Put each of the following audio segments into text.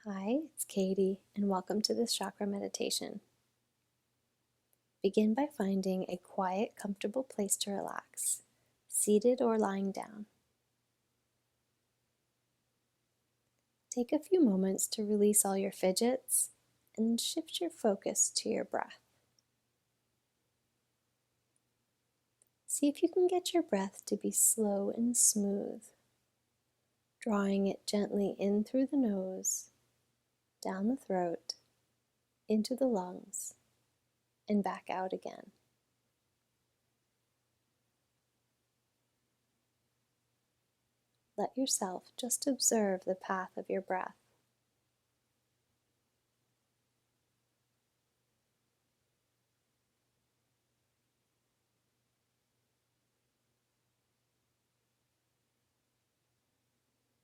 Hi, it's Katie, and welcome to this chakra meditation. Begin by finding a quiet, comfortable place to relax, seated or lying down. Take a few moments to release all your fidgets and shift your focus to your breath. See if you can get your breath to be slow and smooth, drawing it gently in through the nose, down the throat, into the lungs, and back out again. Let yourself just observe the path of your breath.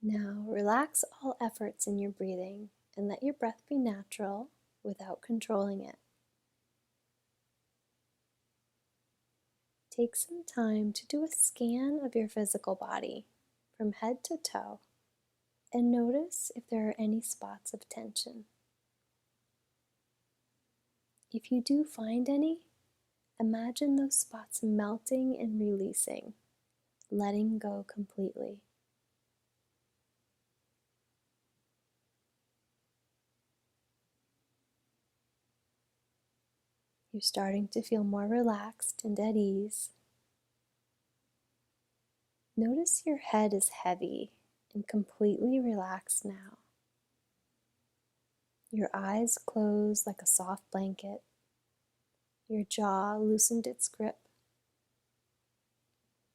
Now relax all efforts in your breathing and let your breath be natural without controlling it. Take some time to do a scan of your physical body from head to toe and notice if there are any spots of tension. If you do find any, imagine those spots melting and releasing, letting go completely. You're starting to feel more relaxed and at ease. Notice your head is heavy and completely relaxed now. Your eyes close like a soft blanket. Your jaw loosened its grip.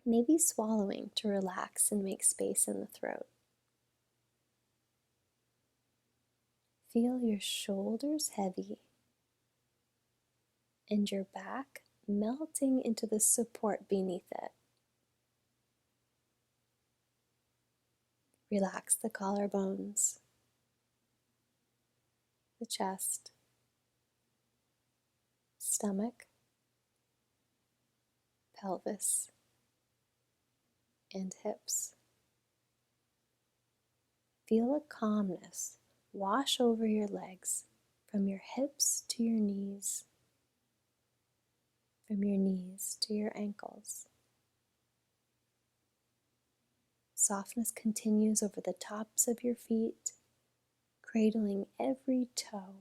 Maybe swallowing to relax and make space in the throat. Feel your shoulders heavy and your back melting into the support beneath it. Relax the collarbones, the chest, stomach, pelvis, and hips. Feel a calmness wash over your legs from your hips to your knees, from your knees to your ankles. Softness continues over the tops of your feet, cradling every toe,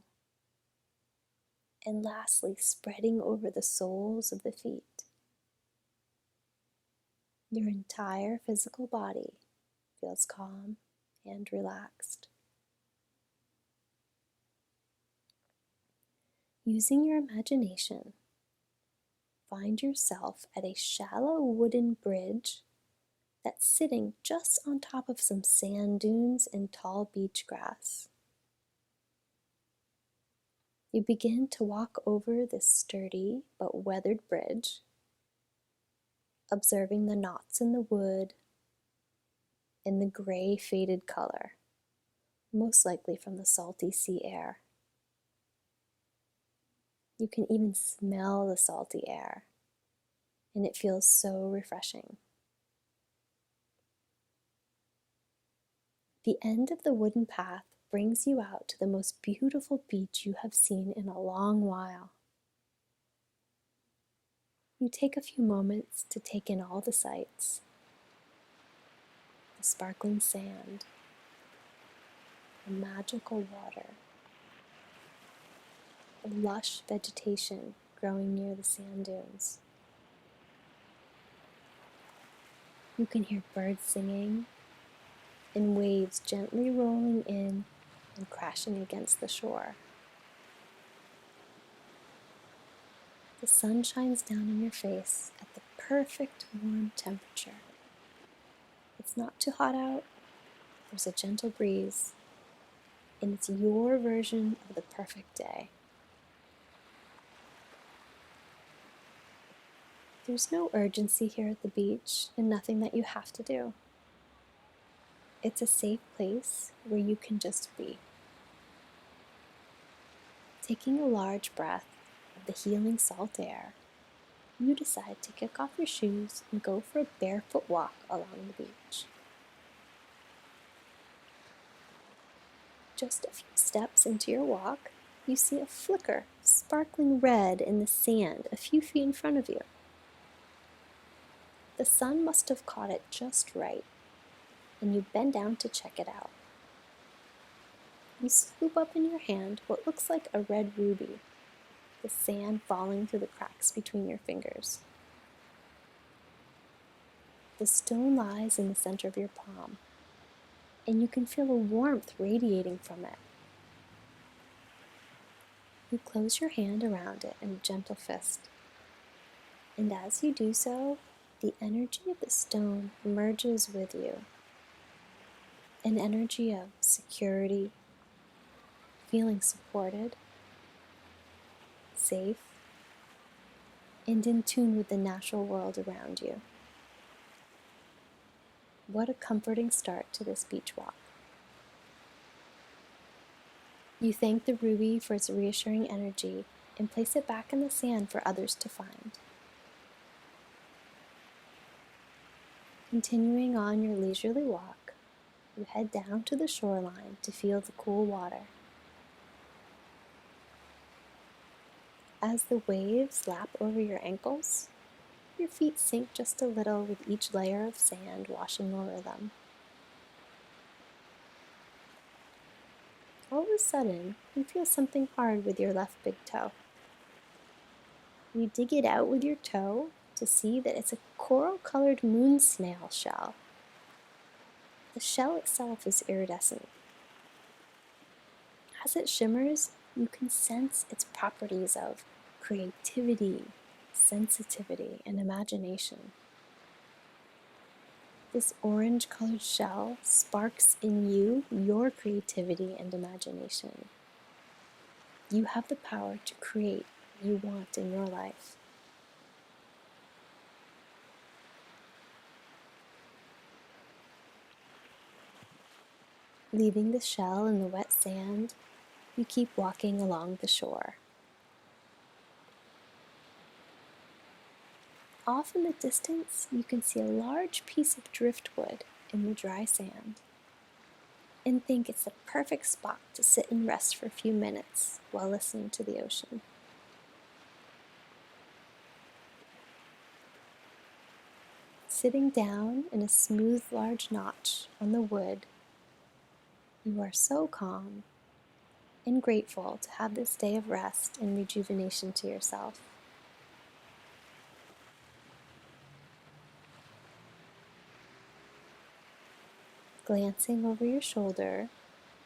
and lastly spreading over the soles of the feet. Your entire physical body feels calm and relaxed. Using your imagination, find yourself at a shallow wooden bridge that's sitting just on top of some sand dunes and tall beach grass. You begin to walk over this sturdy but weathered bridge, observing the knots in the wood and the gray faded color, most likely from the salty sea air. You can even smell the salty air, and it feels so refreshing. The end of the wooden path brings you out to the most beautiful beach you have seen in a long while. You take a few moments to take in all the sights: the sparkling sand, the magical water, the lush vegetation growing near the sand dunes. You can hear birds singing and waves gently rolling in and crashing against the shore. The sun shines down in your face at the perfect warm temperature. It's not too hot out, there's a gentle breeze, and it's your version of the perfect day. There's no urgency here at the beach and nothing that you have to do. It's a safe place where you can just be. Taking a large breath of the healing salt air, you decide to kick off your shoes and go for a barefoot walk along the beach. Just a few steps into your walk, you see a flicker of sparkling red in the sand a few feet in front of you. The sun must have caught it just right, and you bend down to check it out. You scoop up in your hand what looks like a red ruby, the sand falling through the cracks between your fingers. The stone lies in the center of your palm, and you can feel a warmth radiating from it. You close your hand around it in a gentle fist, and as you do so, the energy of the stone merges with you. An energy of security, feeling supported, safe, and in tune with the natural world around you. What a comforting start to this beach walk. You thank the ruby for its reassuring energy and place it back in the sand for others to find. Continuing on your leisurely walk, you head down to the shoreline to feel the cool water. As the waves lap over your ankles, your feet sink just a little with each layer of sand washing over them. All of a sudden, you feel something hard with your left big toe. You dig it out with your toe to see that it's a coral-colored moon snail shell. The shell itself is iridescent. As it shimmers, you can sense its properties of creativity, sensitivity, and imagination. This orange-colored shell sparks in you your creativity and imagination. You have the power to create what you want in your life. Leaving the shell in the wet sand, you keep walking along the shore. Off in the distance, you can see a large piece of driftwood in the dry sand and think it's the perfect spot to sit and rest for a few minutes while listening to the ocean. Sitting down in a smooth, large notch on the wood, you are so calm and grateful to have this day of rest and rejuvenation to yourself. Glancing over your shoulder,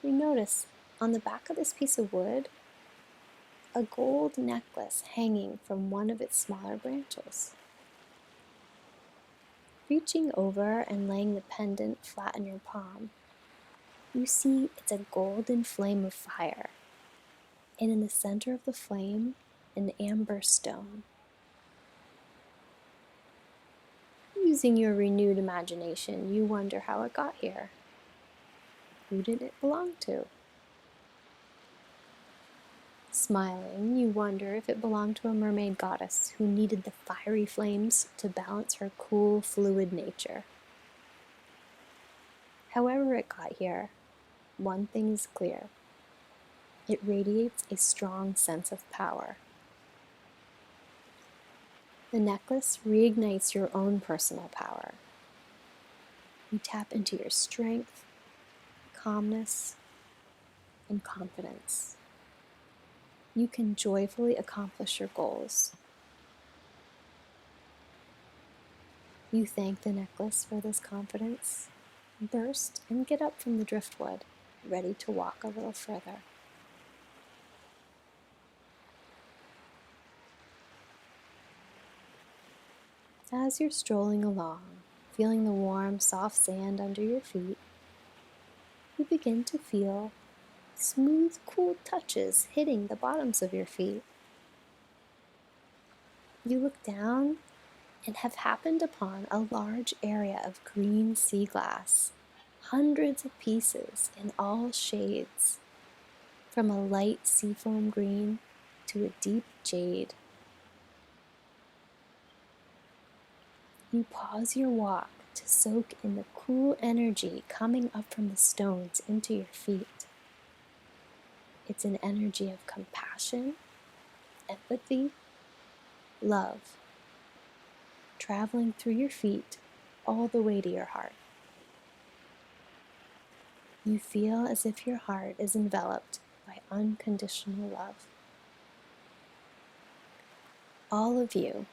you notice on the back of this piece of wood a gold necklace hanging from one of its smaller branches. Reaching over and laying the pendant flat in your palm, you see it's a golden flame of fire, and in the center of the flame, an amber stone. Using your renewed imagination, you wonder how it got here. Who did it belong to? Smiling, you wonder if it belonged to a mermaid goddess who needed the fiery flames to balance her cool, fluid nature. However it got here, one thing is clear. It radiates a strong sense of power. The necklace reignites your own personal power. You tap into your strength, calmness, and confidence. You can joyfully accomplish your goals. You thank the necklace for this confidence, burst and get up from the driftwood, ready to walk a little further. As you're strolling along, feeling the warm, soft sand under your feet, you begin to feel smooth, cool touches hitting the bottoms of your feet. You look down and have happened upon a large area of green sea glass, hundreds of pieces in all shades, from a light seafoam green to a deep jade. You pause your walk to soak in the cool energy coming up from the stones into your feet. It's an energy of compassion, empathy, love, traveling through your feet all the way to your heart. You feel as if your heart is enveloped by unconditional love. All of you,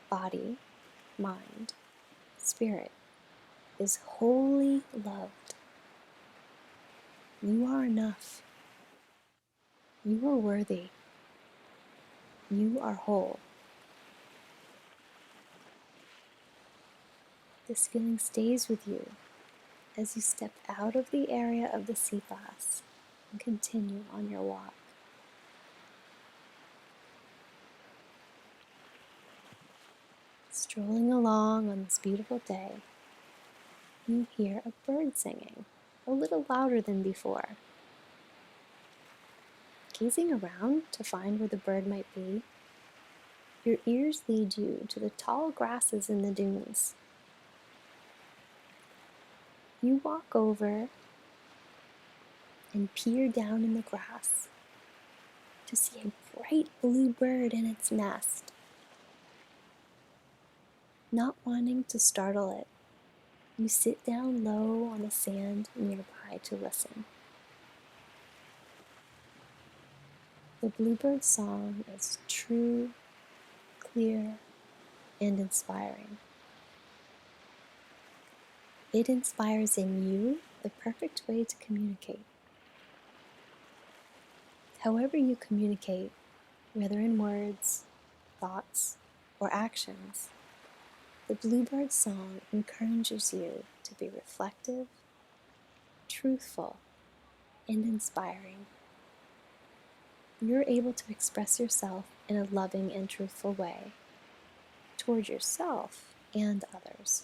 body, mind, spirit, is wholly loved. You are enough. You are worthy. You are whole. This feeling stays with you as you step out of the area of the sea glass and continue on your walk. Strolling along on this beautiful day, you hear a bird singing, a little louder than before. Gazing around to find where the bird might be, your ears lead you to the tall grasses in the dunes. You walk over and peer down in the grass to see a bright blue bird in its nest. Not wanting to startle it, you sit down low on the sand nearby to listen. The bluebird's song is true, clear, and inspiring. It inspires in you the perfect way to communicate. However you communicate, whether in words, thoughts, or actions, the bluebird song encourages you to be reflective, truthful, and inspiring. You're able to express yourself in a loving and truthful way toward yourself and others.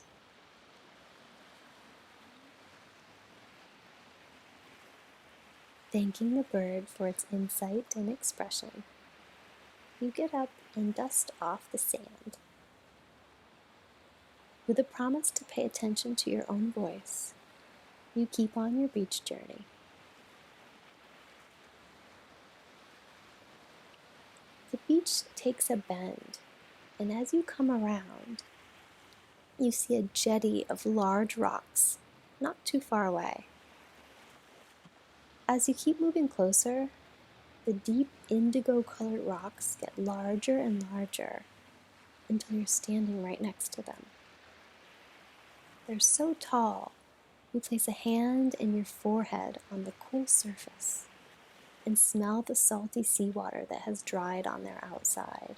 Thanking the bird for its insight and expression, you get up and dust off the sand. With a promise to pay attention to your own voice, you keep on your beach journey. The beach takes a bend, and as you come around, you see a jetty of large rocks not too far away. As you keep moving closer, the deep indigo-colored rocks get larger and larger until you're standing right next to them. They're so tall, you place a hand and your forehead on the cool surface and smell the salty seawater that has dried on their outside.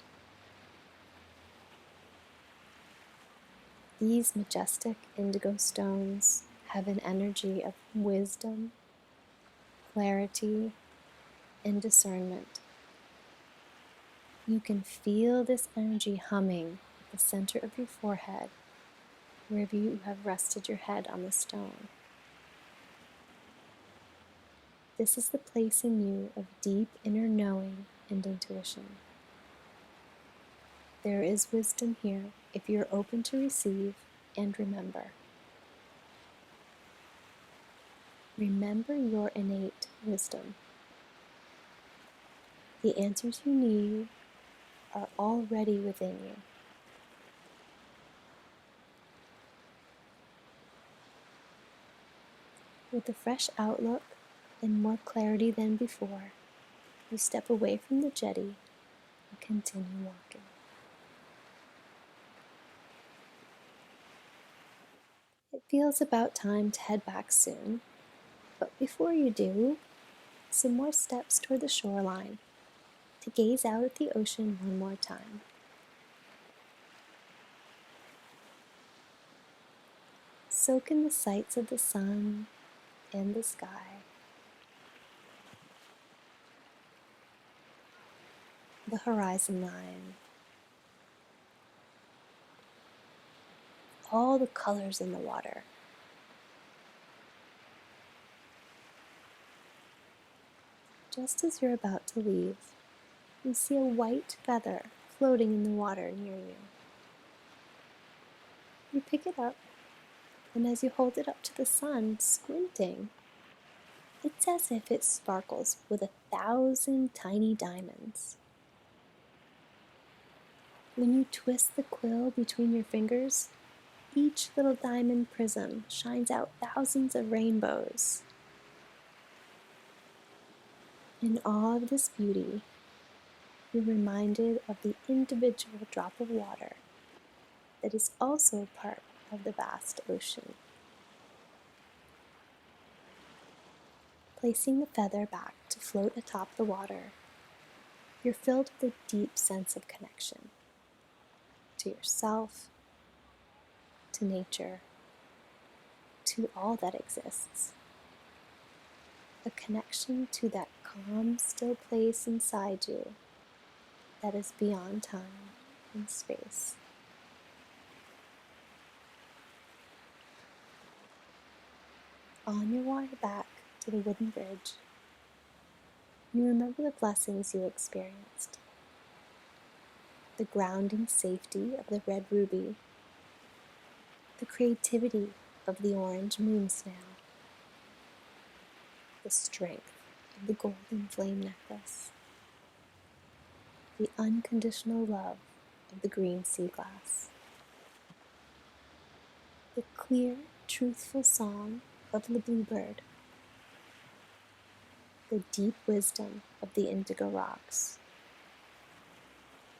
These majestic indigo stones have an energy of wisdom, clarity, and discernment. You can feel this energy humming at the center of your forehead, wherever you have rested your head on the stone. This is the place in you of deep inner knowing and intuition. There is wisdom here if you're open to receive and remember. Remember your innate wisdom. The answers you need are already within you. With a fresh outlook and more clarity than before, you step away from the jetty and continue walking. It feels about time to head back soon, but before you do, some more steps toward the shoreline to gaze out at the ocean one more time. Soak in the sights of the sun and the sky, the horizon line, all the colors in the water. Just as you're about to leave, you see a white feather floating in the water near you. You pick it up, and as you hold it up to the sun, squinting, It's as if it sparkles with 1,000 tiny diamonds. When you twist the quill between your fingers, each little diamond prism shines out thousands of rainbows. In awe of this beauty, you're reminded of the individual drop of water that is also part of the vast ocean. Placing the feather back to float atop the water, you're filled with a deep sense of connection to yourself, to nature, to all that exists. A connection to that calm, still place inside you that is beyond time and space. On your way back to the wooden bridge, you remember the blessings you experienced, the grounding safety of the red ruby, the creativity of the orange moon snail, the strength of the golden flame necklace, the unconditional love of the green sea glass, the clear, truthful song of the bluebird, the deep wisdom of the indigo rocks,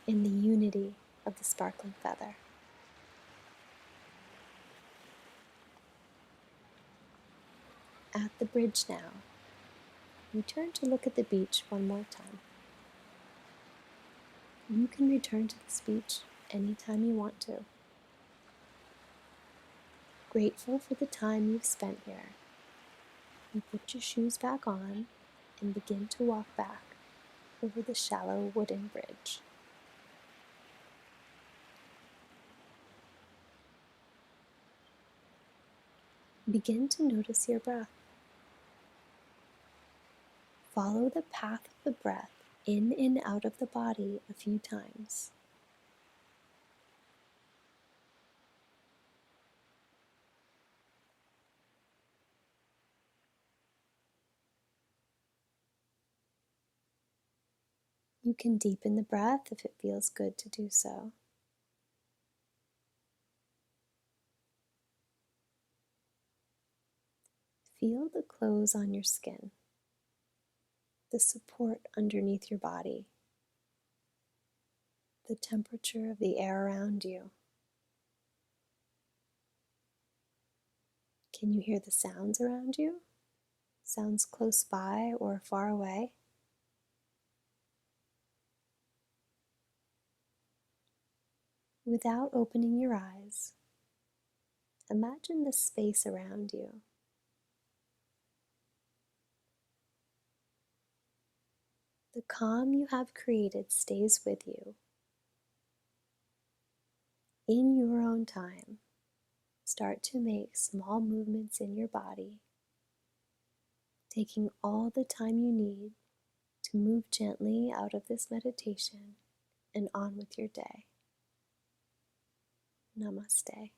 and the unity of the sparkling feather. At the bridge now, you turn to look at the beach one more time. You can return to this beach anytime you want to. Grateful for the time you've spent here, you put your shoes back on and begin to walk back over the shallow wooden bridge. Begin to notice your breath. Follow the path of the breath in and out of the body a few times. You can deepen the breath if it feels good to do so. Feel the clothes on your skin, the support underneath your body, the temperature of the air around you. Can you hear the sounds around you? Sounds close by or far away? Without opening your eyes, imagine the space around you. The calm you have created stays with you. In your own time, start to make small movements in your body, taking all the time you need to move gently out of this meditation and on with your day. Namaste.